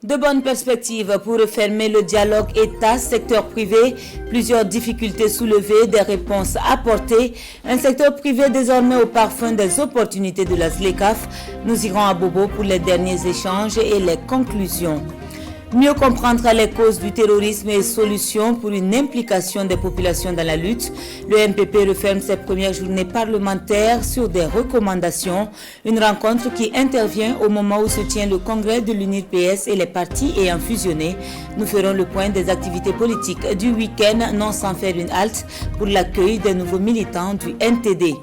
De bonnes perspectives pour refermer le dialogue État-secteur privé, plusieurs difficultés soulevées, des réponses apportées, un secteur privé désormais au parfum des opportunités de la ZLECAf. Nous irons à Bobo pour les derniers échanges et les conclusions. Mieux comprendre les causes du terrorisme et solutions pour une implication des populations dans la lutte. Le MPP referme ses premières journées parlementaires sur des recommandations. Une rencontre qui intervient au moment où se tient le congrès de l'UNIR-PS et les partis ayant fusionné. Nous ferons le point des activités politiques du week-end, non sans faire une halte pour l'accueil des nouveaux militants du NTD.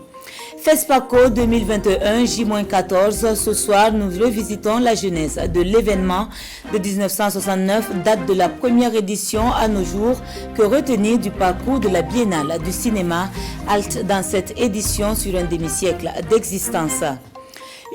FESPACO 2021 J-14, ce soir nous revisitons la genèse de l'événement de 1969, date de la première édition à nos jours. Que retenir du parcours de la Biennale du cinéma, halte dans cette édition sur un demi-siècle d'existence.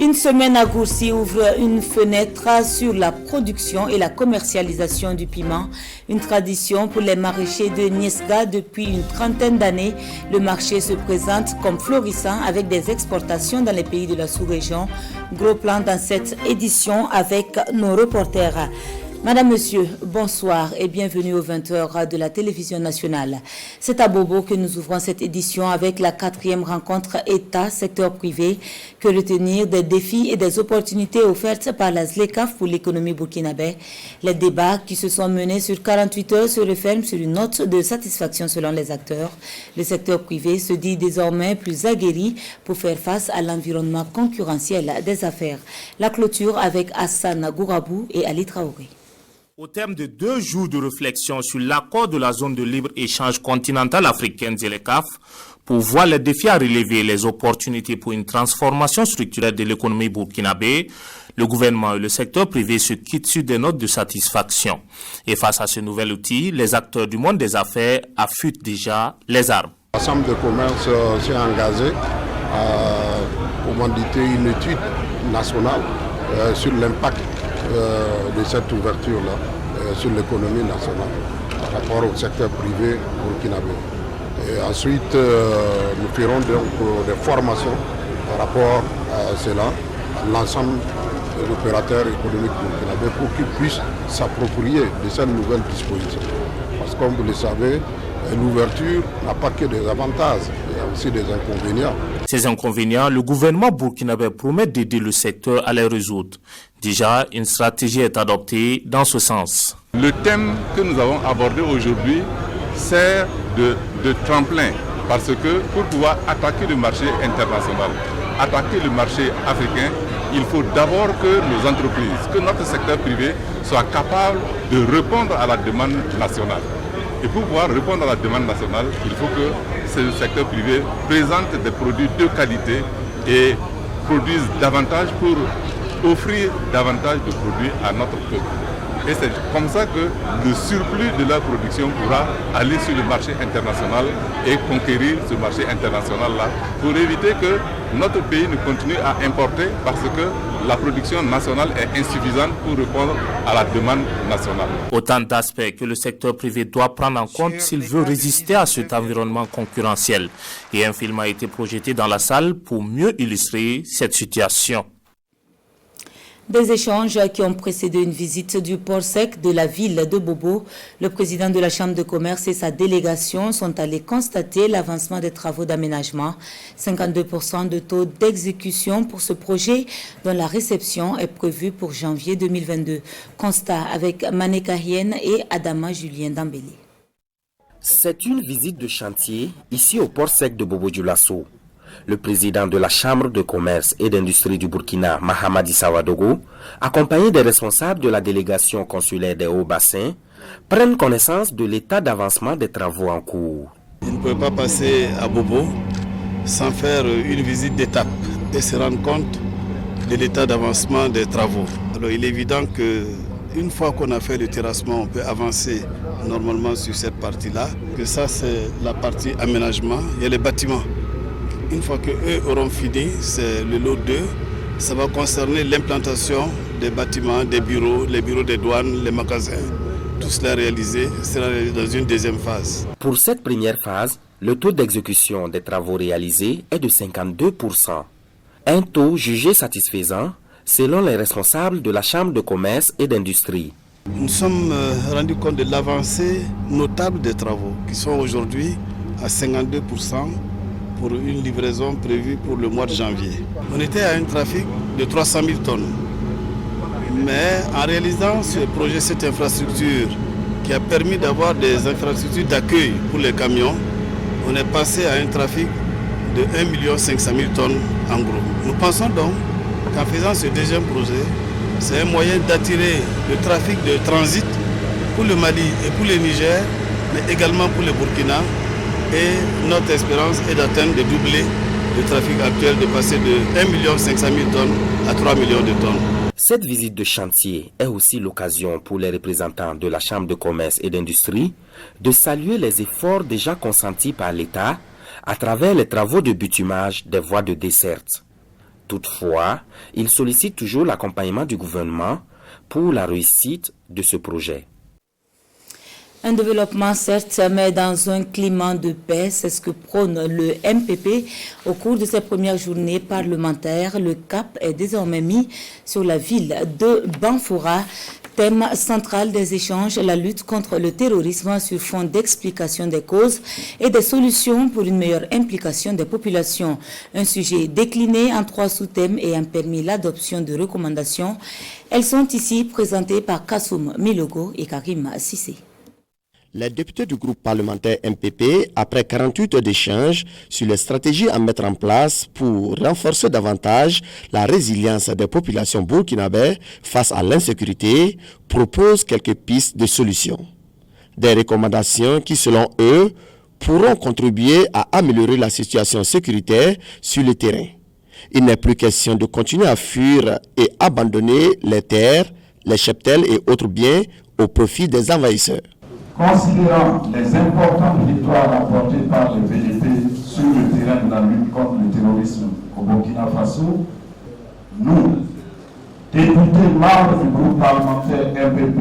Une semaine à Gourcy ouvre une fenêtre sur la production et la commercialisation du piment. Une tradition pour les maraîchers de Niesga depuis une trentaine d'années. Le marché se présente comme florissant avec des exportations dans les pays de la sous-région. Gros plan dans cette édition avec nos reporters. Madame, Monsieur, bonsoir et bienvenue aux 20h de la télévision nationale. C'est à Bobo que nous ouvrons cette édition avec la 4e rencontre État-secteur privé. Que retenir des défis et des opportunités offertes par la ZLECAf pour l'économie burkinabé. Les débats qui se sont menés sur 48 heures se referment sur une note de satisfaction selon les acteurs. Le secteur privé se dit désormais plus aguerri pour faire face à l'environnement concurrentiel des affaires. La clôture avec Hassan Gourabou et Ali Traoré. Au terme de 2 jours de réflexion sur l'accord de la zone de libre-échange continentale africaine ZLECAf, pour voir les défis à relever et les opportunités pour une transformation structurelle de l'économie burkinabé, le gouvernement et le secteur privé se quittent sur des notes de satisfaction. Et face à ce nouvel outil, les acteurs du monde des affaires affûtent déjà les armes. La Chambre de commerce s'est engagée à commanditer une étude nationale sur l'impact de cette ouverture-là sur l'économie nationale par rapport au secteur privé burkinabé. Et ensuite, nous ferons donc des formations par rapport à cela, à l'ensemble des opérateurs économiques burkinabés pour qu'ils puissent s'approprier de cette nouvelle disposition. Parce que comme vous le savez, l'ouverture n'a pas que des avantages, il y a aussi des inconvénients. Ces inconvénients, le gouvernement burkinabé promet d'aider le secteur à les résoudre. Déjà, une stratégie est adoptée dans ce sens. Le thème que nous avons abordé aujourd'hui sert de tremplin parce que pour pouvoir attaquer le marché international, attaquer le marché africain, il faut d'abord que nos entreprises, que notre secteur privé soit capable de répondre à la demande nationale. Et pour pouvoir répondre à la demande nationale, il faut que ce secteur privé présente des produits de qualité et produise davantage pour offrir davantage de produits à notre peuple. Et c'est comme ça que le surplus de la production pourra aller sur le marché international et conquérir ce marché international-là pour éviter que notre pays ne continue à importer parce que la production nationale est insuffisante pour répondre à la demande nationale. Autant d'aspects que le secteur privé doit prendre en compte s'il veut résister à cet environnement concurrentiel. Et un film a été projeté dans la salle pour mieux illustrer cette situation. Des échanges qui ont précédé une visite du port sec de la ville de Bobo. Le président de la Chambre de commerce et sa délégation sont allés constater l'avancement des travaux d'aménagement. 52% de taux d'exécution pour ce projet dont la réception est prévue pour janvier 2022. Constat avec Mané Kahien et Adama Julien Dambélé. C'est une visite de chantier ici au port sec de Bobo-Dioulasso. Le président de la Chambre de commerce et d'industrie du Burkina, Mahamadi Sawadogo, accompagné des responsables de la délégation consulaire des Hauts-Bassins, prennent connaissance de l'état d'avancement des travaux en cours. Il ne peut pas passer à Bobo sans faire une visite d'étape et se rendre compte de l'état d'avancement des travaux. Alors il est évident qu'une fois qu'on a fait le terrassement, on peut avancer normalement sur cette partie-là. Que ça, c'est la partie aménagement. Il y a les bâtiments. Une fois qu'eux auront fini, c'est le lot 2, ça va concerner l'implantation des bâtiments, des bureaux, les bureaux des douanes, les magasins. Tout cela réalisé sera dans une deuxième phase. Pour cette première phase, le taux d'exécution des travaux réalisés est de 52%. Un taux jugé satisfaisant selon les responsables de la Chambre de commerce et d'industrie. Nous sommes rendus compte de l'avancée notable des travaux qui sont aujourd'hui à 52% pour une livraison prévue pour le mois de janvier. On était à un trafic de 300 000 tonnes. Mais en réalisant ce projet, cette infrastructure qui a permis d'avoir des infrastructures d'accueil pour les camions, on est passé à un trafic de 1 500 000 tonnes en gros. Nous pensons donc qu'en faisant ce deuxième projet, c'est un moyen d'attirer le trafic de transit pour le Mali et pour le Niger, mais également pour le Burkina. Et notre espérance est d'atteindre, de doubler le trafic actuel, de passer de 1 500 000 tonnes à 3 millions de tonnes. Cette visite de chantier est aussi l'occasion pour les représentants de la Chambre de commerce et d'industrie de saluer les efforts déjà consentis par l'État à travers les travaux de bitumage des voies de desserte. Toutefois, ils sollicitent toujours l'accompagnement du gouvernement pour la réussite de ce projet. Un développement certes, mais dans un climat de paix, c'est ce que prône le MPP. Au cours de ses premières journées parlementaires, le cap est désormais mis sur la ville de Banfora. Thème central des échanges, la lutte contre le terrorisme sur fond d'explication des causes et des solutions pour une meilleure implication des populations. Un sujet décliné en 3 sous-thèmes et a permis l'adoption de recommandations. Elles sont ici présentées par Kassoum Milogo et Karim Sissé. Les députés du groupe parlementaire MPP, après 48 heures d'échanges sur les stratégies à mettre en place pour renforcer davantage la résilience des populations burkinabées face à l'insécurité, proposent quelques pistes de solutions. Des recommandations qui, selon eux, pourront contribuer à améliorer la situation sécuritaire sur le terrain. Il n'est plus question de continuer à fuir et abandonner les terres, les cheptels et autres biens au profit des envahisseurs. Considérant les importantes victoires apportées par les VDP sur le terrain de la lutte contre le terrorisme au Burkina Faso, nous, députés membres du groupe parlementaire MPP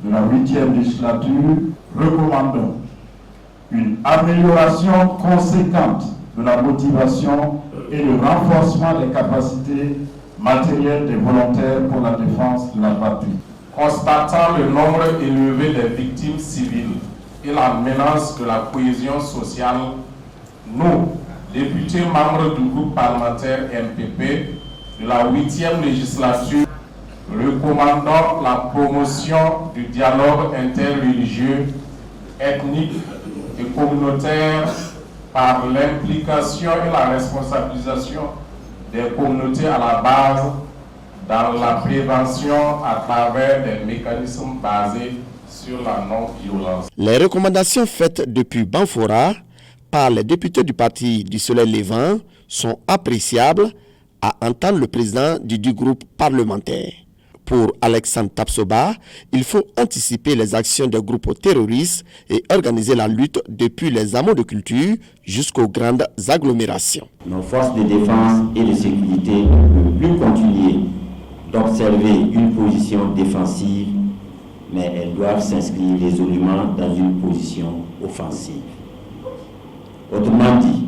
de la 8e législature, recommandons une amélioration conséquente de la motivation et le renforcement des capacités matérielles des volontaires pour la défense de la patrie. Constatant le nombre élevé des victimes civiles et la menace de la cohésion sociale, nous, députés membres du groupe parlementaire MPP de la 8e législature, recommandons la promotion du dialogue interreligieux, ethnique et communautaire par l'implication et la responsabilisation des communautés à la base dans la prévention à travers des mécanismes basés sur la non-violence. Les recommandations faites depuis Banfora par les députés du Parti du Soleil Levant sont appréciables à entendre le président du groupe parlementaire. Pour Alexandre Tapsoba, il faut anticiper les actions des groupes terroristes et organiser la lutte depuis les hameaux de culture jusqu'aux grandes agglomérations. Nos forces de défense et de sécurité ne peuvent plus continuer d'observer une position défensive, mais elles doivent s'inscrire résolument dans une position offensive. Autrement dit,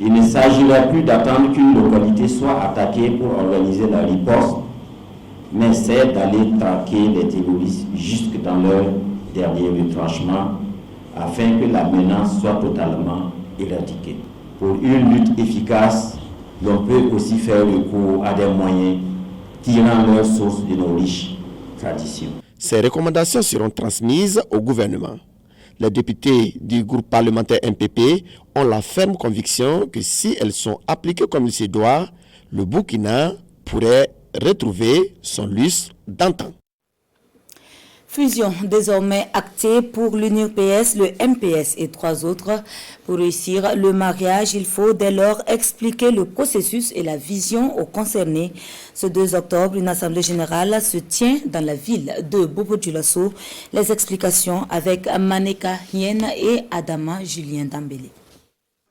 il ne s'agirait plus d'attendre qu'une localité soit attaquée pour organiser la riposte, mais c'est d'aller traquer les terroristes jusque dans leur dernier retranchement afin que la menace soit totalement éradiquée. Pour une lutte efficace, l'on peut aussi faire recours à des moyens tirant leur source de nos riches traditions. Ces recommandations seront transmises au gouvernement. Les députés du groupe parlementaire MPP ont la ferme conviction que si elles sont appliquées comme il se doit, le Burkina pourrait retrouver son lustre d'antan. Fusion désormais actée pour l'UNUPS, le MPS et 3 autres. Pour réussir le mariage, il faut dès lors expliquer le processus et la vision aux concernés. Ce 2 octobre, une assemblée générale se tient dans la ville de Bobo-Dioulasso. Les explications avec Maneka Hien et Adama Julien Dambélé.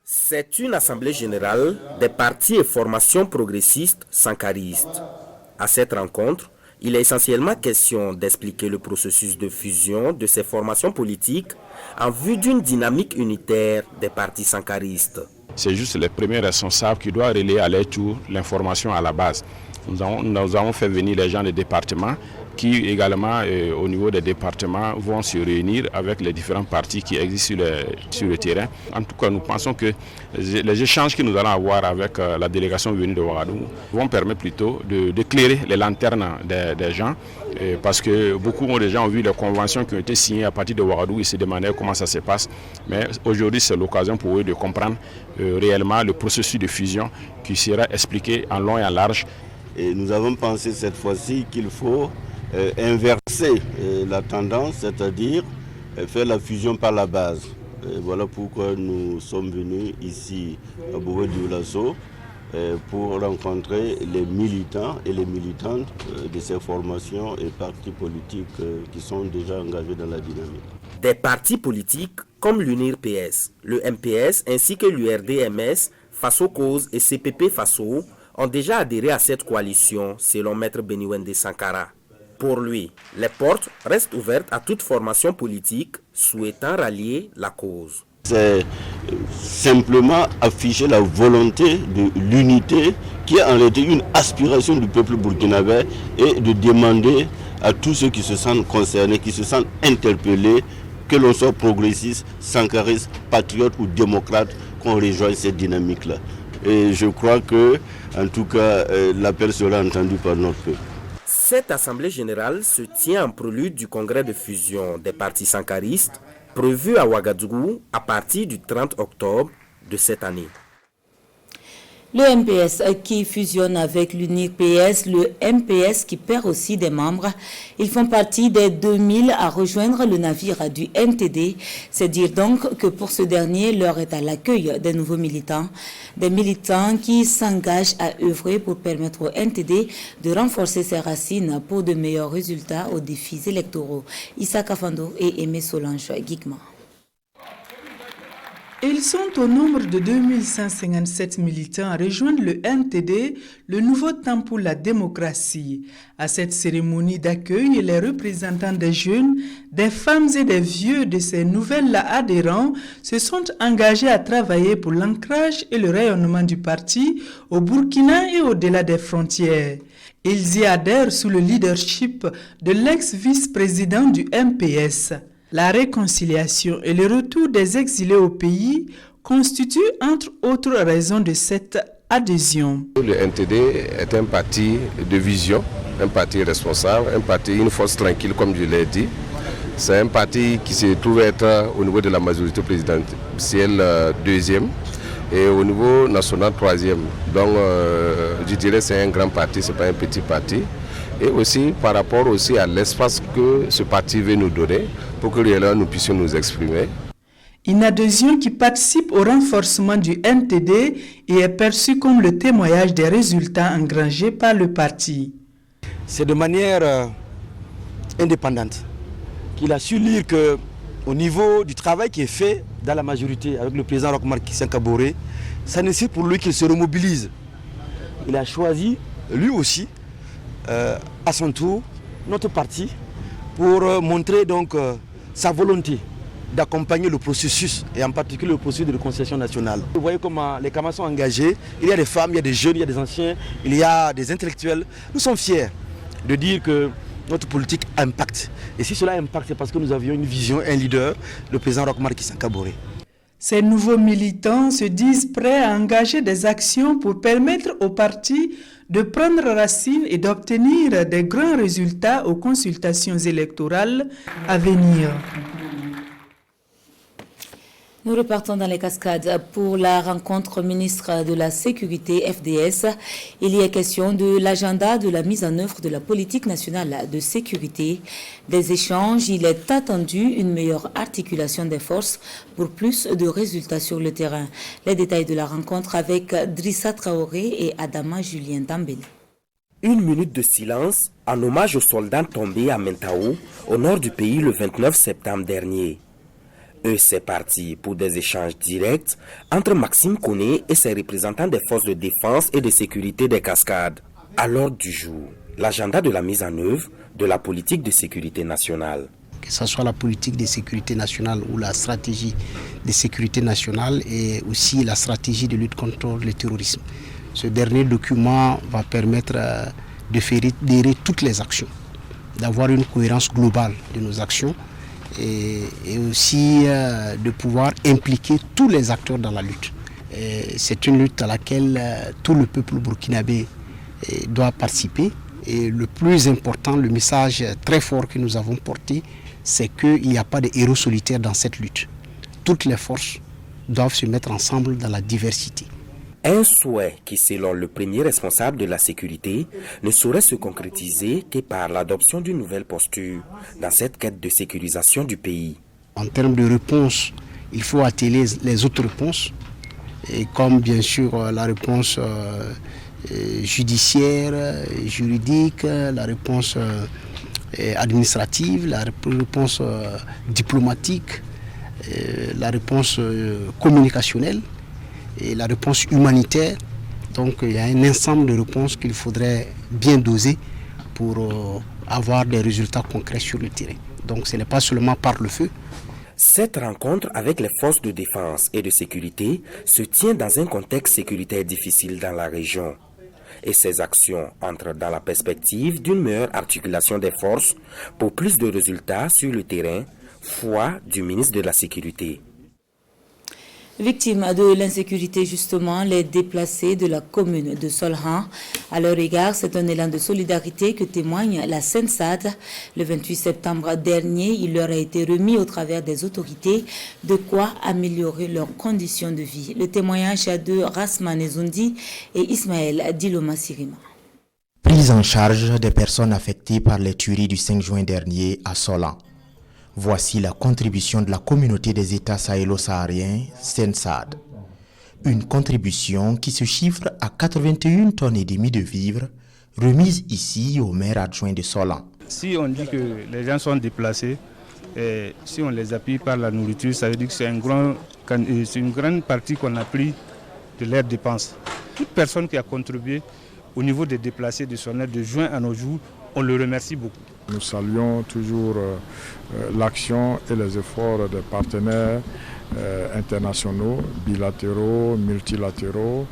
C'est une assemblée générale des partis et formations progressistes sankaristes. À cette rencontre, il est essentiellement question d'expliquer le processus de fusion de ces formations politiques en vue d'une dynamique unitaire des partis sankaristes. C'est juste les premiers responsables qui doivent relayer à leur tour l'information à la base. Nous avons fait venir les gens des départements qui également au niveau des départements vont se réunir avec les différents partis qui existent sur le terrain. En tout cas, nous pensons que les échanges que nous allons avoir avec la délégation venue de Ouagadougou vont permettre plutôt d'éclairer les lanternes des gens parce que beaucoup de gens ont vu les conventions qui ont été signées à partir de Ouagadougou et se demandaient comment ça se passe. Mais aujourd'hui, c'est l'occasion pour eux de comprendre réellement le processus de fusion qui sera expliqué en long et en large. Et nous avons pensé cette fois-ci qu'il faut inverser la tendance, c'est-à-dire faire la fusion par la base. Et voilà pourquoi nous sommes venus ici à Bobo-Dioulasso pour rencontrer les militants et les militantes de ces formations et partis politiques qui sont déjà engagés dans la dynamique. Des partis politiques comme l'UNIR-PS, le MPS ainsi que l'URD-MS, Faso Cause et CPP Faso ont déjà adhéré à cette coalition, selon Maître Beniwende Sankara. Pour lui, les portes restent ouvertes à toute formation politique souhaitant rallier la cause. C'est simplement afficher la volonté de l'unité qui est en réalité une aspiration du peuple burkinabé et de demander à tous ceux qui se sentent concernés, qui se sentent interpellés, que l'on soit progressiste, sankariste, patriote ou démocrate, qu'on rejoigne cette dynamique-là. Et je crois que, en tout cas, l'appel sera entendu par notre peuple. Cette assemblée générale se tient en prélude du congrès de fusion des partis sankaristes prévu à Ouagadougou à partir du 30 octobre de cette année. Le MPS qui fusionne avec l'UNIR-PS, le MPS qui perd aussi des membres. Ils font partie des 2000 à rejoindre le navire du NTD. C'est dire donc que pour ce dernier, l'heure est à l'accueil des nouveaux militants. Des militants qui s'engagent à œuvrer pour permettre au NTD de renforcer ses racines pour de meilleurs résultats aux défis électoraux. Issa Kafando et Aimé Solange Guigman. Ils sont au nombre de 2157 militants à rejoindre le NTD, le nouveau temps pour la démocratie. À cette cérémonie d'accueil, les représentants des jeunes, des femmes et des vieux de ces nouvelles adhérents se sont engagés à travailler pour l'ancrage et le rayonnement du parti au Burkina et au-delà des frontières. Ils y adhèrent sous le leadership de l'ex-vice-président du MPS. La réconciliation et le retour des exilés au pays constituent entre autres raisons de cette adhésion. Le NTD est un parti de vision, un parti responsable, un parti, une force tranquille comme je l'ai dit. C'est un parti qui se trouve être au niveau de la majorité présidentielle deuxième et au niveau national troisième. Donc je dirais que c'est un grand parti, ce n'est pas un petit parti. Et aussi par rapport aussi à l'espace que ce parti veut nous donner pour que réellement nous puissions nous exprimer. Une adhésion qui participe au renforcement du NTD et est perçue comme le témoignage des résultats engrangés par le parti. C'est de manière indépendante qu'il a su lire qu'au niveau du travail qui est fait dans la majorité avec le président Roch-Marc Christian Kaboré, ça nécessite pour lui qu'il se remobilise. Il a choisi, lui aussi, à son tour, notre parti, pour montrer donc sa volonté d'accompagner le processus, et en particulier le processus de réconciliation nationale. Vous voyez comment les camarades sont engagés, il y a des femmes, il y a des jeunes, il y a des anciens, il y a des intellectuels. Nous sommes fiers de dire que notre politique impacte. Et si cela impacte, c'est parce que nous avions une vision, un leader, le président Roch-Marc Christian Kaboré. Ces nouveaux militants se disent prêts à engager des actions pour permettre au parti de prendre racine et d'obtenir des grands résultats aux consultations électorales à venir. Nous repartons dans les Cascades pour la rencontre ministre de la Sécurité FDS. Il y est question de l'agenda de la mise en œuvre de la politique nationale de sécurité. Des échanges, il est attendu une meilleure articulation des forces pour plus de résultats sur le terrain. Les détails de la rencontre avec Drissa Traoré et Adama Julien Dambélé. Une minute de silence en hommage aux soldats tombés à Mentao, au nord du pays, le 29 septembre dernier. C'est parti pour des échanges directs entre Maxime Koné et ses représentants des forces de défense et de sécurité des Cascades. À l'ordre du jour, l'agenda de la mise en œuvre de la politique de sécurité nationale. Que ce soit la politique de sécurité nationale ou la stratégie de sécurité nationale et aussi la stratégie de lutte contre le terrorisme. Ce dernier document va permettre de fédérer toutes les actions, d'avoir une cohérence globale de nos actions et aussi de pouvoir impliquer tous les acteurs dans la lutte. C'est une lutte à laquelle tout le peuple burkinabé doit participer. Et le plus important, le message très fort que nous avons porté, c'est qu'il n'y a pas de héros solitaires dans cette lutte. Toutes les forces doivent se mettre ensemble dans la diversité. Un souhait qui, selon le premier responsable de la sécurité, ne saurait se concrétiser que par l'adoption d'une nouvelle posture dans cette quête de sécurisation du pays. En termes de réponse, il faut atteler les autres réponses, et comme bien sûr la réponse judiciaire, juridique, la réponse administrative, la réponse diplomatique, la réponse communicationnelle et la réponse humanitaire. Donc il y a un ensemble de réponses qu'il faudrait bien doser pour avoir des résultats concrets sur le terrain. Donc ce n'est pas seulement par le feu. Cette rencontre avec les forces de défense et de sécurité se tient dans un contexte sécuritaire difficile dans la région. Et ces actions entrent dans la perspective d'une meilleure articulation des forces pour plus de résultats sur le terrain, foi du ministre de la Sécurité. Victimes de l'insécurité, justement, les déplacés de la commune de Solhan. À leur égard, c'est un élan de solidarité que témoigne la Sensad. Le 28 septembre dernier, il leur a été remis au travers des autorités de quoi améliorer leurs conditions de vie. Le témoignage de Rasman Ezoundi et Ismaël Diloma Sirima. Prise en charge des personnes affectées par les tueries du 5 juin dernier à Solhan. Voici la contribution de la communauté des États sahélo-sahariens, Sensad. Une contribution qui se chiffre à 81 tonnes et demie de vivres, remise ici au maire adjoint de Solhan. Si on dit que les gens sont déplacés, et si on les appuie par la nourriture, ça veut dire que c'est une grande partie qu'on a pris de leurs dépenses. Toute personne qui a contribué au niveau des déplacés de Solhan de juin à nos jours, on le remercie beaucoup. Nous saluons toujours l'action et les efforts des partenaires internationaux, bilatéraux, multilatéraux,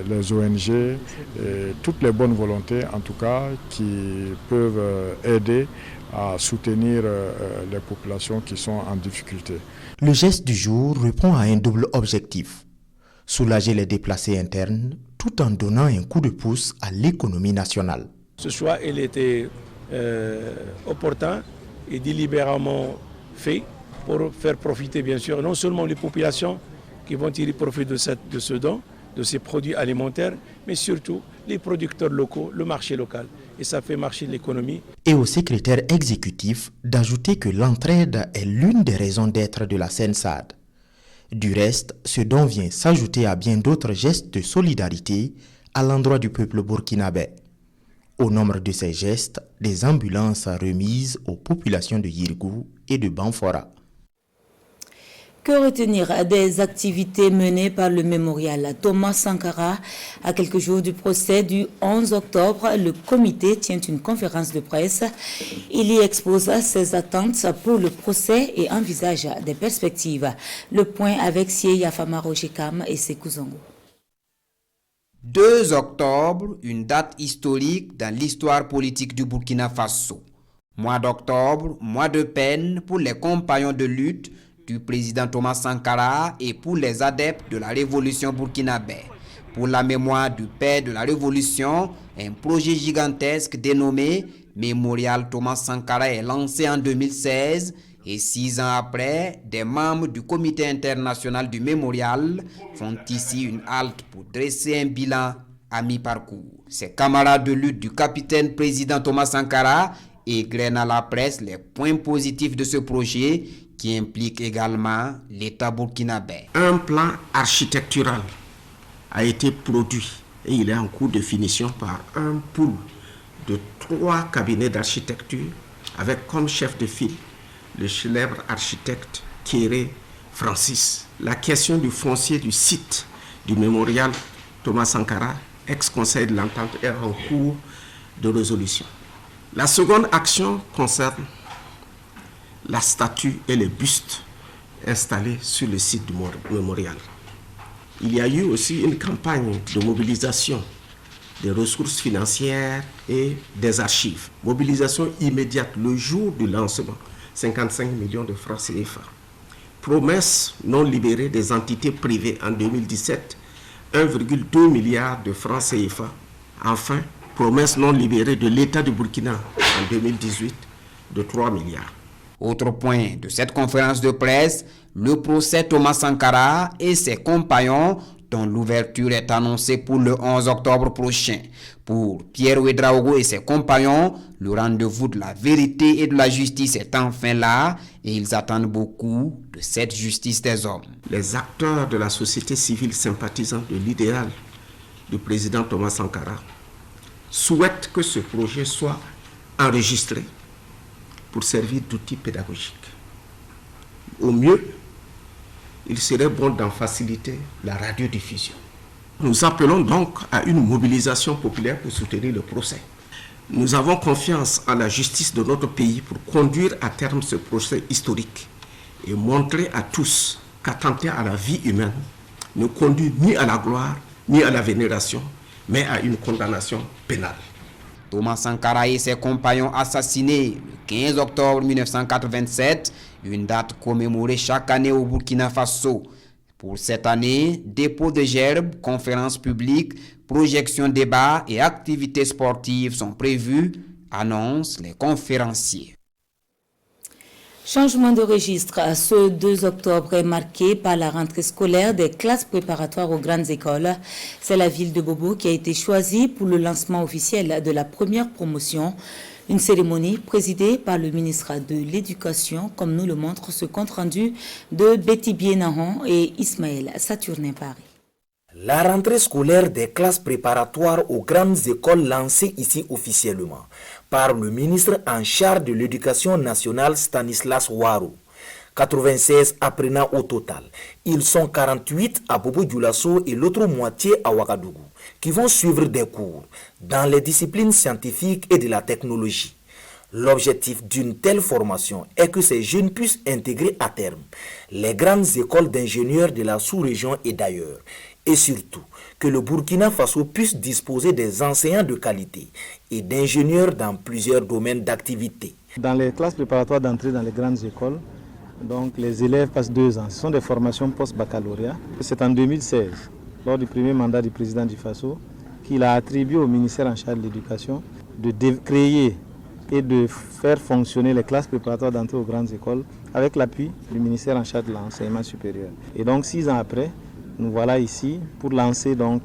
les ONG, et toutes les bonnes volontés en tout cas qui peuvent aider à soutenir les populations qui sont en difficulté. Le geste du jour répond à un double objectif: soulager les déplacés internes tout en donnant un coup de pouce à l'économie nationale. Ce choix, il était opportun et délibérément fait pour faire profiter bien sûr non seulement les populations qui vont tirer profit de ce don, de ces produits alimentaires, mais surtout les producteurs locaux, le marché local. Et ça fait marcher l'économie. Et au secrétaire exécutif d'ajouter que l'entraide est l'une des raisons d'être de la Sensad. Du reste, ce don vient s'ajouter à bien d'autres gestes de solidarité à l'endroit du peuple burkinabé. Au nombre de ces gestes, des ambulances remises aux populations de Yirgou et de Banfora. Que retenir des activités menées par le mémorial Thomas Sankara? À quelques jours du procès du 11 octobre, le comité tient une conférence de presse. Il y expose ses attentes pour le procès et envisage des perspectives. Le point avec Sié Famaro Chekam et Sekou Zongo. 2 octobre, une date historique dans l'histoire politique du Burkina Faso. Mois d'octobre, mois de peine pour les compagnons de lutte du président Thomas Sankara et pour les adeptes de la révolution burkinabé. Pour la mémoire du père de la révolution, un projet gigantesque dénommé Mémorial Thomas Sankara est lancé en 2016 et 6 ans après, des membres du comité international du mémorial font ici une halte pour dresser un bilan à mi-parcours. Ces camarades de lutte du capitaine président Thomas Sankara égrènent à la presse les points positifs de ce projet qui implique également l'État burkinabé. Un plan architectural a été produit et il est en cours de finition par un pool de 3 cabinets d'architecture avec comme chef de file le célèbre architecte Kéré Francis. La question du foncier du site du mémorial Thomas Sankara, ex-conseil de l'entente, est en cours de résolution. La seconde action concerne la statue et les bustes installés sur le site du mémorial. il y a eu aussi une campagne de mobilisation des ressources financières et des archives. Mobilisation immédiate le jour du lancement, 55 millions de francs CFA. Promesse non libérée des entités privées en 2017, 1,2 milliard de francs CFA. Enfin, promesse non libérée de l'État du Burkina en 2018 de 3 milliards. Autre point de cette conférence de presse, le procès Thomas Sankara et ses compagnons dont l'ouverture est annoncée pour le 11 octobre prochain. Pour Pierre Ouedraogo et ses compagnons, le rendez-vous de la vérité et de la justice est enfin là et ils attendent beaucoup de cette justice des hommes. Les acteurs de la société civile sympathisant de l'idéal du président Thomas Sankara souhaitent que ce projet soit enregistré pour servir d'outil pédagogique. Au mieux, il serait bon d'en faciliter la radiodiffusion. Nous appelons donc à une mobilisation populaire pour soutenir le procès. Nous avons confiance en la justice de notre pays pour conduire à terme ce procès historique et montrer à tous qu'attenter à la vie humaine ne conduit ni à la gloire ni à la vénération, mais à une condamnation pénale. Thomas Sankara et ses compagnons assassinés le 15 octobre 1987, une date commémorée chaque année au Burkina Faso. Pour cette année, dépôt de gerbes, conférences publiques, projections débats et activités sportives sont prévues, annoncent les conférenciers. Changement de registre. Ce 2 octobre est marqué par la rentrée scolaire des classes préparatoires aux grandes écoles. C'est la ville de Bobo qui a été choisie pour le lancement officiel de la première promotion. Une cérémonie présidée par le ministre de l'Éducation, comme nous le montre ce compte-rendu de Betty Bienahon et Ismaël Saturnin Paris. La rentrée scolaire des classes préparatoires aux grandes écoles lancée ici officiellement par le ministre en charge de l'Éducation nationale Stanislas Ouarou. 96 apprenants au total. Ils sont 48 à Bobo-Dioulasso et l'autre moitié à Ouagadougou, qui vont suivre des cours dans les disciplines scientifiques et de la technologie. L'objectif d'une telle formation est que ces jeunes puissent intégrer à terme les grandes écoles d'ingénieurs de la sous-région et d'ailleurs, et surtout que le Burkina Faso puisse disposer des enseignants de qualité et d'ingénieurs dans plusieurs domaines d'activité. Dans les classes préparatoires d'entrée dans les grandes écoles, donc les élèves passent 2 ans. Ce sont des formations post-baccalauréat. C'est en 2016, lors du premier mandat du président du Faso, qu'il a attribué au ministère en charge de l'éducation de créer et de faire fonctionner les classes préparatoires d'entrée aux grandes écoles avec l'appui du ministère en charge de l'enseignement supérieur. Et donc 6 ans après, nous voilà ici pour lancer donc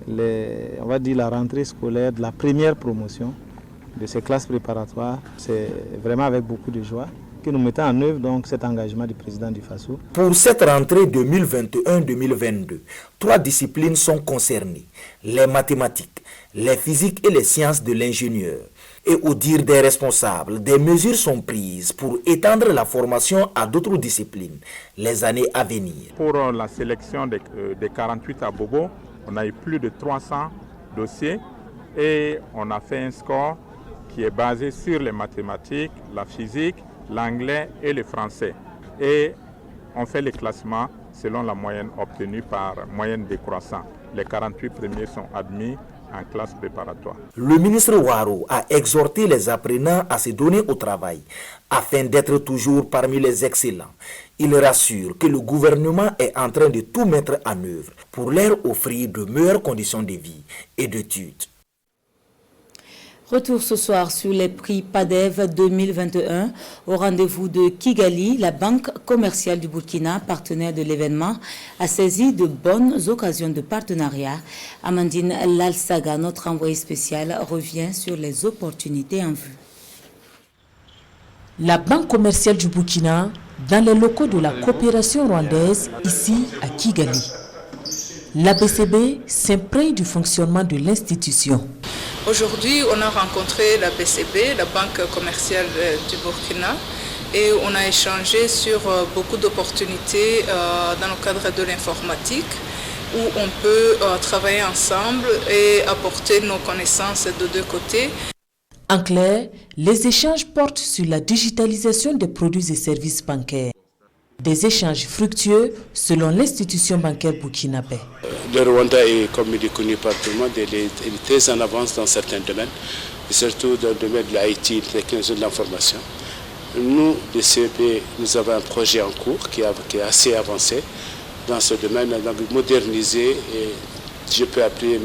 on va dire la rentrée scolaire de la première promotion de ces classes préparatoires. C'est vraiment avec beaucoup de joie que nous mettons en œuvre donc cet engagement du président du Faso. Pour cette rentrée 2021-2022, 3 disciplines sont concernées: les mathématiques, les physiques et les sciences de l'ingénieur. Et au dire des responsables, des mesures sont prises pour étendre la formation à d'autres disciplines les années à venir. Pour la sélection des 48 à Bobo, on a eu plus de 300 dossiers et on a fait un score qui est basé sur les mathématiques, la physique, l'anglais et le français. Et on fait les classements selon la moyenne obtenue par moyenne décroissant. Les 48 premiers sont admis en classe préparatoire. Le ministre Ouarou a exhorté les apprenants à se donner au travail afin d'être toujours parmi les excellents. Il rassure que le gouvernement est en train de tout mettre en œuvre pour leur offrir de meilleures conditions de vie et d'études. Retour ce soir sur les prix PADEV 2021 au rendez-vous de Kigali. La Banque commerciale du Burkina, partenaire de l'événement, a saisi de bonnes occasions de partenariat. Amandine Lalsaga, notre envoyée spéciale, revient sur les opportunités en vue. La Banque commerciale du Burkina, dans les locaux de la coopération rwandaise, ici à Kigali. La BCB s'imprègne du fonctionnement de l'institution. Aujourd'hui, on a rencontré la BCB, la Banque commerciale du Burkina, et on a échangé sur beaucoup d'opportunités dans le cadre de l'informatique, où on peut travailler ensemble et apporter nos connaissances de 2 côtés. En clair, les échanges portent sur la digitalisation des produits et services bancaires. Des échanges fructueux selon l'institution bancaire burkinabé. Le Rwanda est, comme il est connu par tout le monde, il est très en avance dans certains domaines, et surtout dans le domaine de l'IT, la technologie de l'information. Nous, le CEP, nous avons un projet en cours qui est assez avancé dans ce domaine, donc moderniser et je peux appeler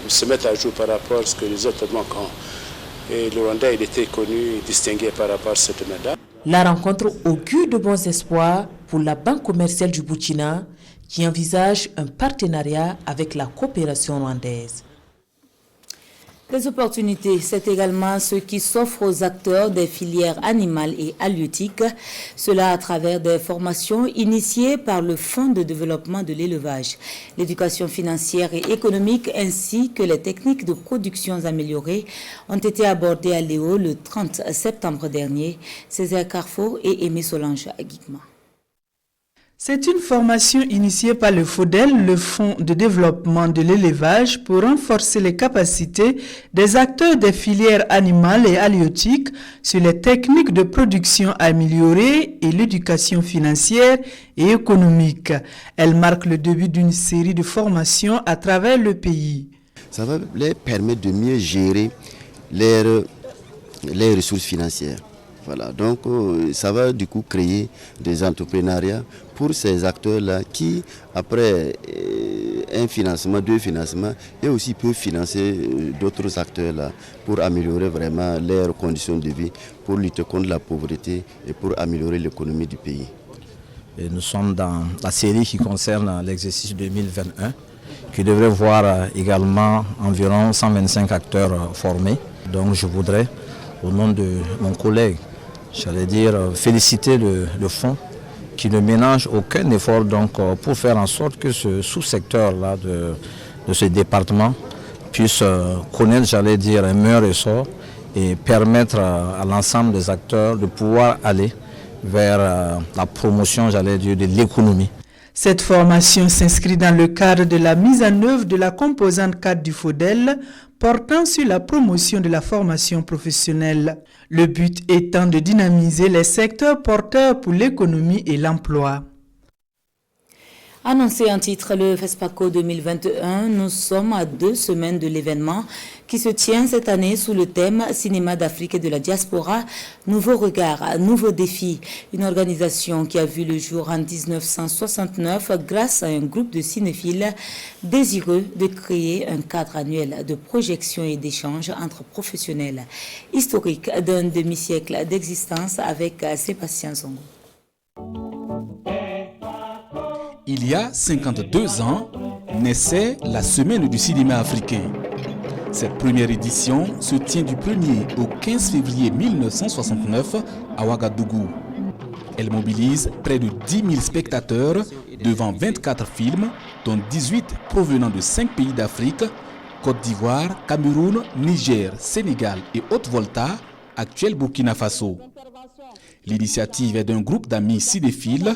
se mettre à jour par rapport à ce que les autres banques ont. Et le Rwanda, il était connu et distingué par rapport à ce domaine-là. La rencontre augure de bons espoirs pour la Banque commerciale du Burkina qui envisage un partenariat avec la coopération rwandaise. Les opportunités, c'est également ce qui s'offre aux acteurs des filières animales et halieutiques, cela à travers des formations initiées par le Fonds de développement de l'élevage, l'éducation financière et économique ainsi que les techniques de production améliorées ont été abordées à Léo le 30 septembre dernier. Césaire Carrefour et Aimé Solange Guigma. C'est une formation initiée par le FODEL, le Fonds de développement de l'élevage, pour renforcer les capacités des acteurs des filières animales et halieutiques sur les techniques de production améliorées et l'éducation financière et économique. Elle marque le début d'une série de formations à travers le pays. Ça va leur permettre de mieux gérer les ressources financières. Voilà, donc ça va du coup créer des entrepreneuriats pour ces acteurs-là qui, après un financement, deux financements, et aussi peuvent financer d'autres acteurs-là pour améliorer vraiment leurs conditions de vie, pour lutter contre la pauvreté et pour améliorer l'économie du pays. Et nous sommes dans la série qui concerne l'exercice 2021, qui devrait voir également environ 125 acteurs formés. Donc je voudrais, au nom de mon collègue, j'allais dire féliciter le fonds qui ne ménage aucun effort donc, pour faire en sorte que ce sous-secteur-là de ce département puisse connaître, j'allais dire, un meilleur essor et permettre à l'ensemble des acteurs de pouvoir aller vers la promotion, j'allais dire, de l'économie. Cette formation s'inscrit dans le cadre de la mise en œuvre de la composante 4 du FODEL portant sur la promotion de la formation professionnelle. Le but étant de dynamiser les secteurs porteurs pour l'économie et l'emploi. Annoncé en titre le FESPACO 2021, nous sommes à 2 semaines de l'événement qui se tient cette année sous le thème Cinéma d'Afrique et de la diaspora, nouveaux regards, nouveaux défis. Une organisation qui a vu le jour en 1969 grâce à un groupe de cinéphiles désireux de créer un cadre annuel de projection et d'échange entre professionnels. Historique d'un demi-siècle d'existence avec Sébastien Zongo. Il y a 52 ans, naissait la Semaine du cinéma africain. Cette première édition se tient du 1er au 15 février 1969 à Ouagadougou. Elle mobilise près de 10 000 spectateurs devant 24 films, dont 18 provenant de 5 pays d'Afrique, Côte d'Ivoire, Cameroun, Niger, Sénégal et Haute-Volta, actuel Burkina Faso. L'initiative est d'un groupe d'amis cinéphiles,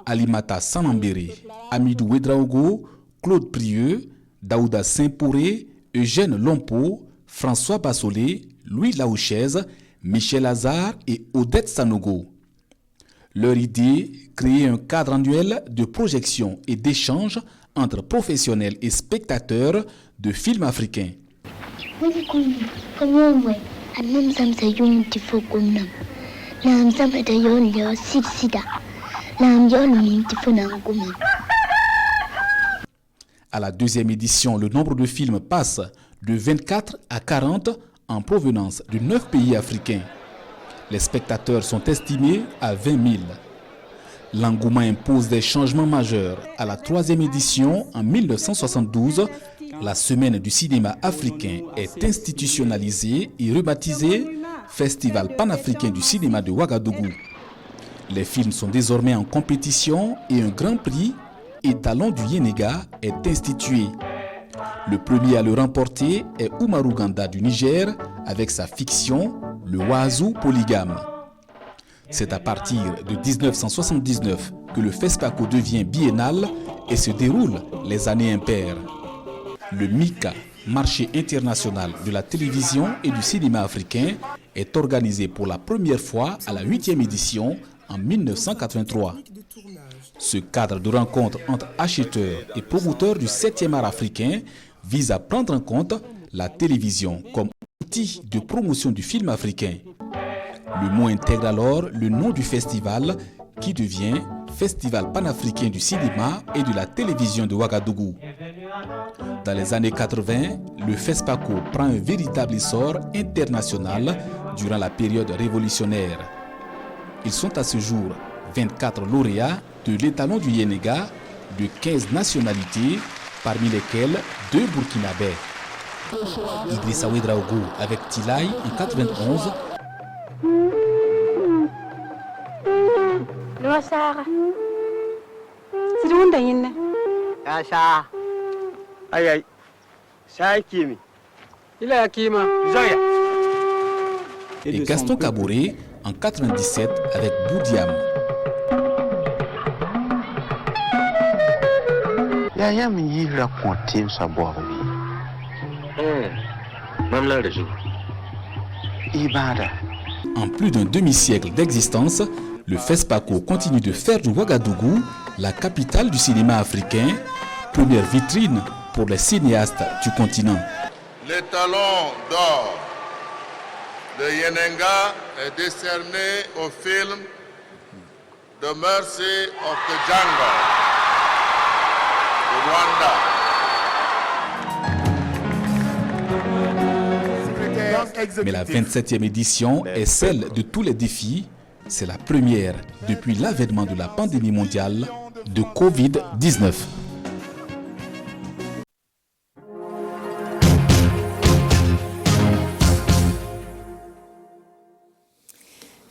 Alimata Sanambéré, Amidou Ouedraogo, Claude Prieux, Daouda Saint-Pouré, Eugène Lompo, François Bassolé, Louis Laouchez, Michel Hazard et Odette Sanogo. Leur idée, créer un cadre annuel de projection et d'échange entre professionnels et spectateurs de films africains. À la deuxième édition, le nombre de films passe de 24 à 40 en provenance de 9 pays africains. Les spectateurs sont estimés à 20 000. L'engouement impose des changements majeurs. À la troisième édition, en 1972, la Semaine du cinéma africain est institutionnalisée et rebaptisée Festival panafricain du cinéma de Ouagadougou. Les films sont désormais en compétition et un grand prix, étalon du Yénéga, est institué. Le premier à le remporter est Oumarou Ganda du Niger avec sa fiction Le Oiseau polygame. C'est à partir de 1979 que le FESPACO devient biennal et se déroule les années impaires. Le MICA, marché international de la télévision et du cinéma africain, est organisé pour la première fois à la 8e édition en 1983. Ce cadre de rencontre entre acheteurs et promoteurs du 7e art africain vise à prendre en compte la télévision comme outil de promotion du film africain. Le mot intègre alors le nom du festival qui devient Festival panafricain du cinéma et de la télévision de Ouagadougou. Dans les années 80, le FESPACO prend un véritable essor international durant la période révolutionnaire. Ils sont à ce jour 24 lauréats de l'étalon du Yénéga de 15 nationalités, parmi lesquelles 2 Burkinabés. Idrissa Ouedraogo avec Tilay en 91. Et Gaston Kaboré en 97 avec Boudiam. En plus d'un demi-siècle d'existence, le FESPACO continue de faire de Ouagadougou la capitale du cinéma africain, première vitrine pour les cinéastes du continent. L'étalon d'or de Yenenga est décerné au film The Mercy of the Jungle de Rwanda. Mais la 27e édition est celle de tous les défis. C'est la première depuis l'avènement de la pandémie mondiale de Covid-19.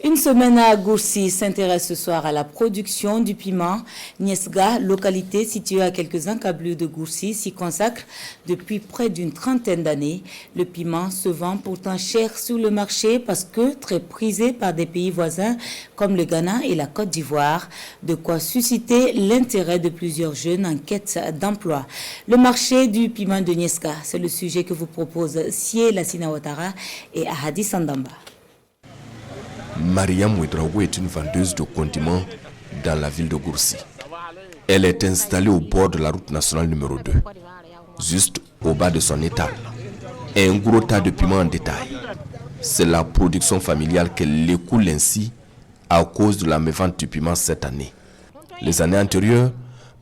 Une semaine à Goursi s'intéresse ce soir à la production du piment. Niesga, localité située à quelques encablures de Goursi, s'y consacre depuis près d'une trentaine d'années. Le piment se vend pourtant cher sur le marché parce que très prisé par des pays voisins comme le Ghana et la Côte d'Ivoire, de quoi susciter l'intérêt de plusieurs jeunes en quête d'emploi. Le marché du piment de Niesga, c'est le sujet que vous proposent Sie Lassina Ouattara et Ahadi Sandamba. Mariam Ouedraogo est une vendeuse de condiments dans la ville de Goursi. Elle est installée au bord de la route nationale numéro 2, juste au bas de son étal. Et un gros tas de piments en détail. C'est la production familiale qu'elle écoule ainsi à cause de la mévente du piment cette année. Les années antérieures,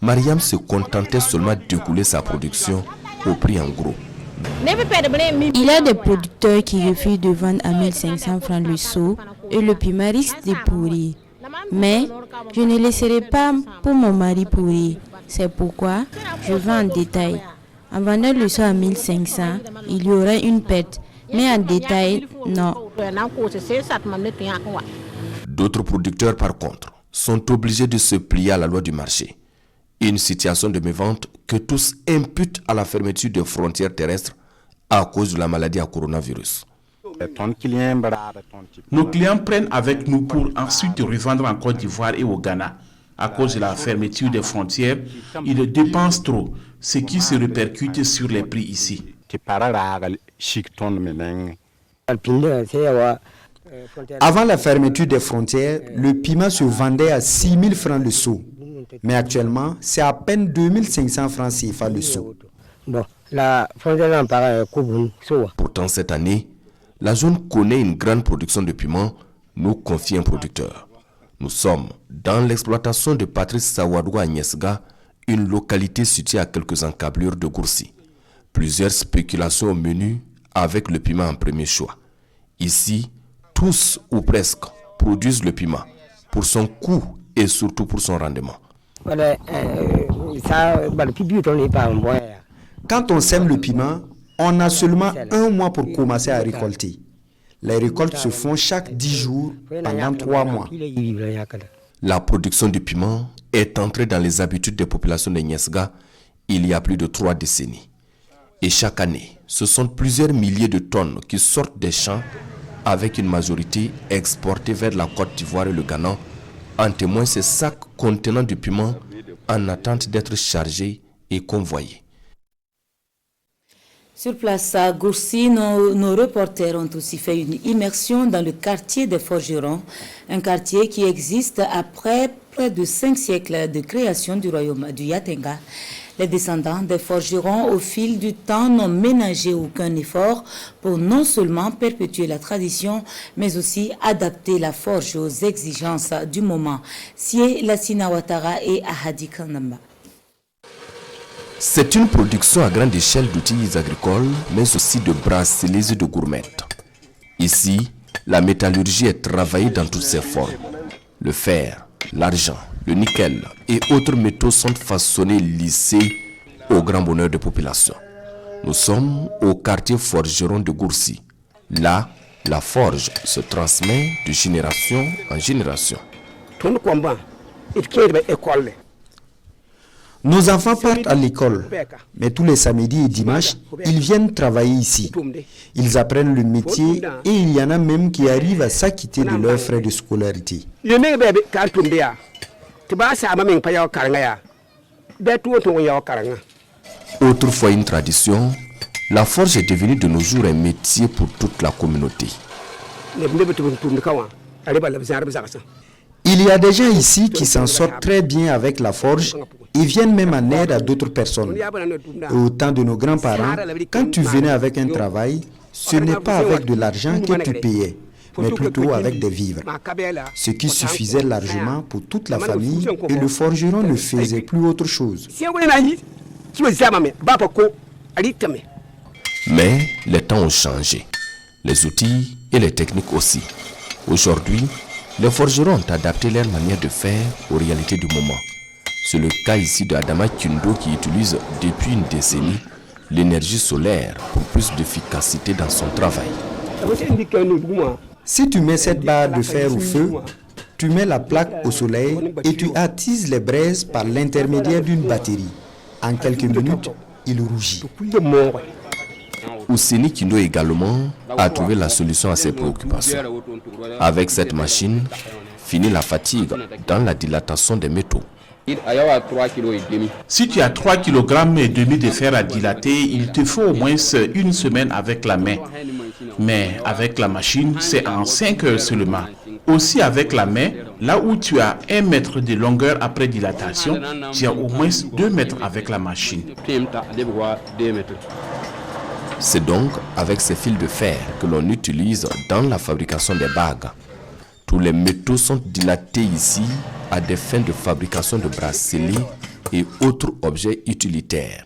Mariam se contentait seulement d'écouler sa production au prix en gros. Il y a des producteurs qui refusent de vendre à 1500 francs le seau et le piment risque de pourrir. Mais je ne laisserai pas pour mon mari pourrir. C'est pourquoi je vends en détail. En vendant le seau à 1500, il y aura une perte. Mais en détail, non. D'autres producteurs, par contre, sont obligés de se plier à la loi du marché. Une situation de mévente que tous imputent à la fermeture des frontières terrestres à cause de la maladie à coronavirus. Nos clients prennent avec nous pour ensuite revendre en Côte d'Ivoire et au Ghana. À cause de la fermeture des frontières, ils dépensent trop, ce qui se répercute sur les prix ici. Avant la fermeture des frontières, le piment se vendait à 6 000 francs le seau. Mais actuellement, c'est à peine 2500 francs CFA le seau. Pourtant, cette année, la zone connaît une grande production de piments, nous confie un producteur. Nous sommes dans l'exploitation de Patrice Sawadou à Niesga, une localité située à quelques encablures de Goursi. Plusieurs spéculations au menu avec le piment en premier choix. Ici, tous ou presque produisent le piment pour son coût et surtout pour son rendement. Quand on sème le piment, on a seulement 1 mois pour commencer à récolter. Les récoltes se font chaque 10 jours pendant 3 mois. La production du piment est entrée dans les habitudes des populations de Niesga il y a plus de 3 décennies. Et chaque année, ce sont plusieurs milliers de tonnes qui sortent des champs avec une majorité exportée vers la Côte d'Ivoire et le Ghana. En témoignent ces sacs contenant du piment en attente d'être chargés et convoyés. Sur place à Gourcy, nos reporters ont aussi fait une immersion dans le quartier des Forgerons, un quartier qui existe après près de 5 siècles de création du royaume du Yatenga. Les descendants des forgerons, au fil du temps, n'ont ménagé aucun effort pour non seulement perpétuer la tradition, mais aussi adapter la forge aux exigences du moment. Sie Lassina Ouattara et Ahadi Kanamba. C'est une production à grande échelle d'outils agricoles, mais aussi de bracelets et de gourmettes. Ici, la métallurgie est travaillée dans toutes ses formes. Le fer, l'argent, le nickel et autres métaux sont façonnés, lissés au grand bonheur des populations. Nous sommes au quartier forgeron de Gourcy. Là, la forge se transmet de génération en génération. Nos enfants partent à l'école, mais tous les samedis et dimanches, ils viennent travailler ici. Ils apprennent le métier et il y en a même qui arrivent à s'acquitter de leurs frais de scolarité. Autrefois une tradition, la forge est devenue de nos jours un métier pour toute la communauté. Il y a des gens ici qui s'en sortent très bien avec la forge et viennent même en aide à d'autres personnes. Et au temps de nos grands-parents, quand tu venais avec un travail, ce n'est pas avec de l'argent que tu payais, mais plutôt avec des vivres, ce qui suffisait largement pour toute la famille et le forgeron ne faisait plus autre chose. Mais les temps ont changé, les outils et les techniques aussi. Aujourd'hui, les forgerons ont adapté leur manière de faire aux réalités du moment. C'est le cas ici de Adama Kindo qui utilise depuis une décennie l'énergie solaire pour plus d'efficacité dans son travail. Si tu mets cette barre de fer au feu, tu mets la plaque au soleil et tu attises les braises par l'intermédiaire d'une batterie. En quelques minutes, il rougit. Ouseni Kindo également a trouvé la solution à ses préoccupations. Avec cette machine, finit la fatigue dans la dilatation des métaux. Si tu as 3,5 kg de fer à dilater, il te faut au moins une semaine avec la main. Mais avec la machine, c'est en 5 heures seulement. Aussi avec la main, là où tu as 1 mètre de longueur après dilatation, tu as au moins 2 mètres avec la machine. C'est donc avec ces fils de fer que l'on utilise dans la fabrication des bagues. Tous les métaux sont dilatés ici à des fins de fabrication de bracelets et autres objets utilitaires.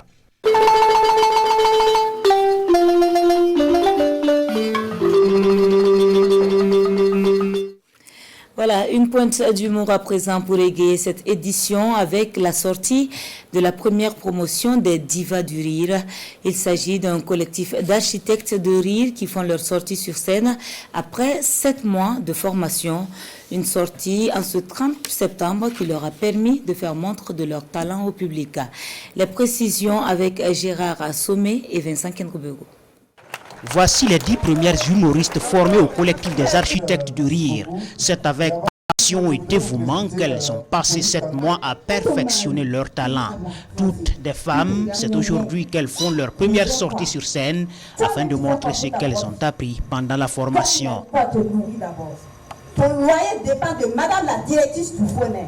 Voilà, une pointe d'humour à présent pour égayer cette édition avec la sortie de la première promotion des Divas du Rire. Il s'agit d'un collectif d'architectes de rire qui font leur sortie sur scène après 7 mois de formation. Une sortie en ce 30 septembre qui leur a permis de faire montre de leur talent au public. Les précisions avec Gérard Sommet et Vincent Kenkoubego. Voici les 10 premières humoristes formées au collectif des architectes du rire. C'est avec passion et dévouement qu'elles ont passé 7 mois à perfectionner leur talent. Toutes des femmes, c'est aujourd'hui qu'elles font leur première sortie sur scène afin de montrer ce qu'elles ont appris pendant la formation. Ton loyer dépend de madame la directrice du Fonnet.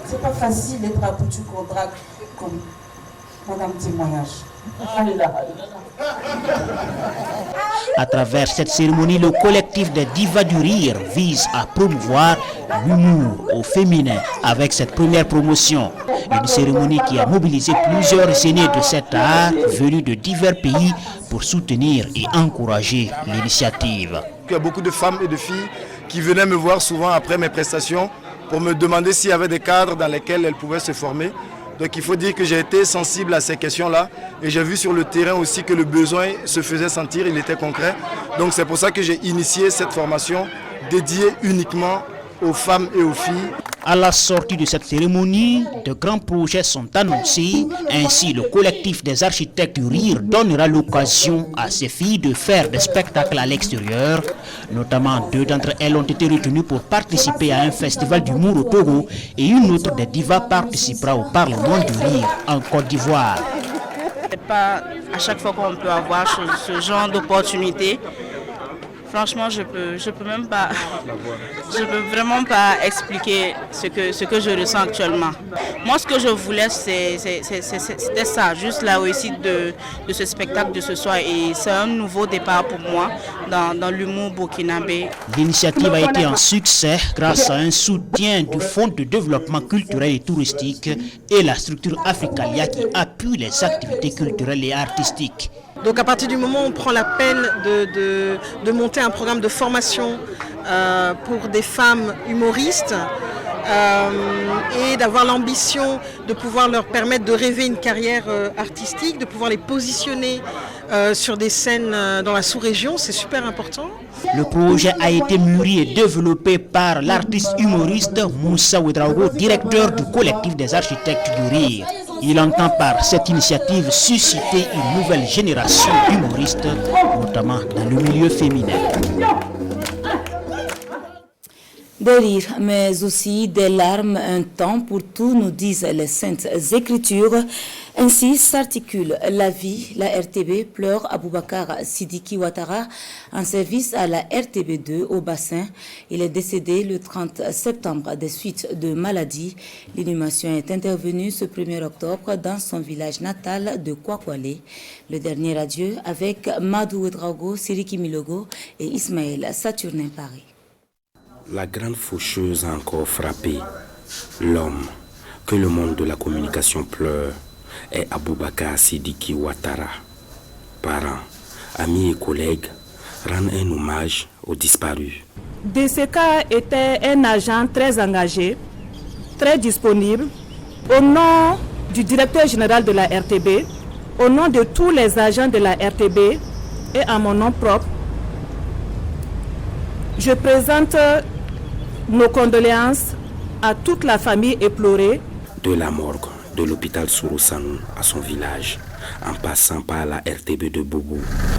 C'est pas facile d'être à bout du contrat comme madame témoignage. À travers cette cérémonie, le collectif des Divas du Rire vise à promouvoir l'humour au féminin avec cette première promotion. Une cérémonie qui a mobilisé plusieurs aînés de cet art venus de divers pays pour soutenir et encourager l'initiative. Il y a beaucoup de femmes et de filles qui venaient me voir souvent après mes prestations pour me demander s'il y avait des cadres dans lesquels elles pouvaient se former. Donc il faut dire que j'ai été sensible à ces questions-là et j'ai vu sur le terrain aussi que le besoin se faisait sentir, il était concret. Donc c'est pour ça que j'ai initié cette formation dédiée uniquement aux femmes et aux filles. À la sortie de cette cérémonie, de grands projets sont annoncés. Ainsi, le collectif des architectes du rire donnera l'occasion à ces filles de faire des spectacles à l'extérieur. Notamment, 2 d'entre elles ont été retenues pour participer à un festival d'humour au Togo et une autre des divas participera au Parlement du rire en Côte d'Ivoire. C'est pas à chaque fois qu'on peut avoir ce genre d'opportunité. Franchement, je peux vraiment pas expliquer ce que je ressens actuellement. Moi, ce que je voulais, c'était ça, juste la réussite de ce spectacle de ce soir. Et c'est un nouveau départ pour moi dans l'humour burkinabé. L'initiative a été un succès grâce à un soutien du Fonds de développement culturel et touristique et la structure Africalia qui appuie les activités culturelles et artistiques. Donc à partir du moment où on prend la peine de monter un programme de formation pour des femmes humoristes et d'avoir l'ambition de pouvoir leur permettre de rêver une carrière artistique, de pouvoir les positionner sur des scènes dans la sous-région, c'est super important. Le projet a été mûri et développé par l'artiste humoriste Moussa Ouedraogo, directeur du collectif des architectes du rire. Il entend par cette initiative susciter une nouvelle génération d'humoristes, notamment dans le milieu féminin. Des rires, mais aussi des larmes, un temps pour tout, nous disent les saintes écritures. Ainsi s'articule la vie. La RTB pleure Aboubakar Sidiki Ouattara en service à la RTB2 au bassin. Il est décédé le 30 septembre des suites de maladie. L'inhumation est intervenue ce 1er octobre dans son village natal de Kwakwale. Le dernier adieu avec Madou Ouedraogo, Siriki Milogo et Ismaël Saturnin Paris. La grande faucheuse a encore frappé l'homme que le monde de la communication pleure est Aboubakar Sidiki Ouattara. Parents, amis et collègues rendent un hommage aux disparus. DCK était un agent très engagé, très disponible. Au nom du directeur général de la RTB, au nom de tous les agents de la RTB et à mon nom propre, je présente nos condoléances à toute la famille éplorée. De la morgue de l'hôpital Sourousanou à son village, en passant par la RTB de Bobo,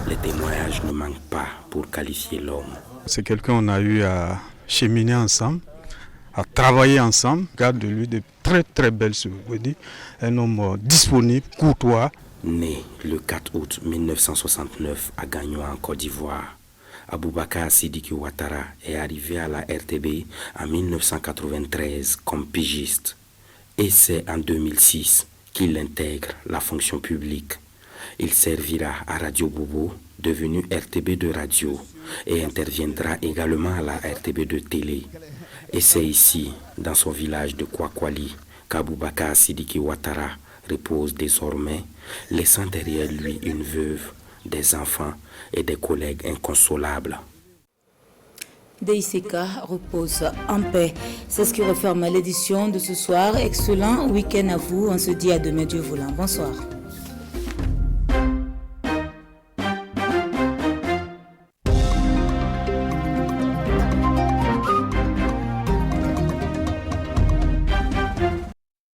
les témoignages ne manquent pas pour qualifier l'homme. C'est quelqu'un qu'on a eu à cheminer ensemble, à travailler ensemble. Garde de lui de très très belles souvenirs. Un homme disponible, courtois. Né le 4 août 1969 à Gagnon en Côte d'Ivoire, Aboubakar Sidiki Ouattara est arrivé à la RTB en 1993 comme pigiste. Et c'est en 2006 qu'il intègre la fonction publique. Il servira à Radio Bobo, devenue RTB de radio, et interviendra également à la RTB de télé. Et c'est ici, dans son village de Kwakwali, qu'Aboubakar Sidiki Ouattara repose désormais, laissant derrière lui une veuve, des enfants et des collègues inconsolables. DICK repose en paix. C'est ce qui referme l'édition de ce soir. Excellent week-end à vous. On se dit à demain, Dieu voulant. Bonsoir.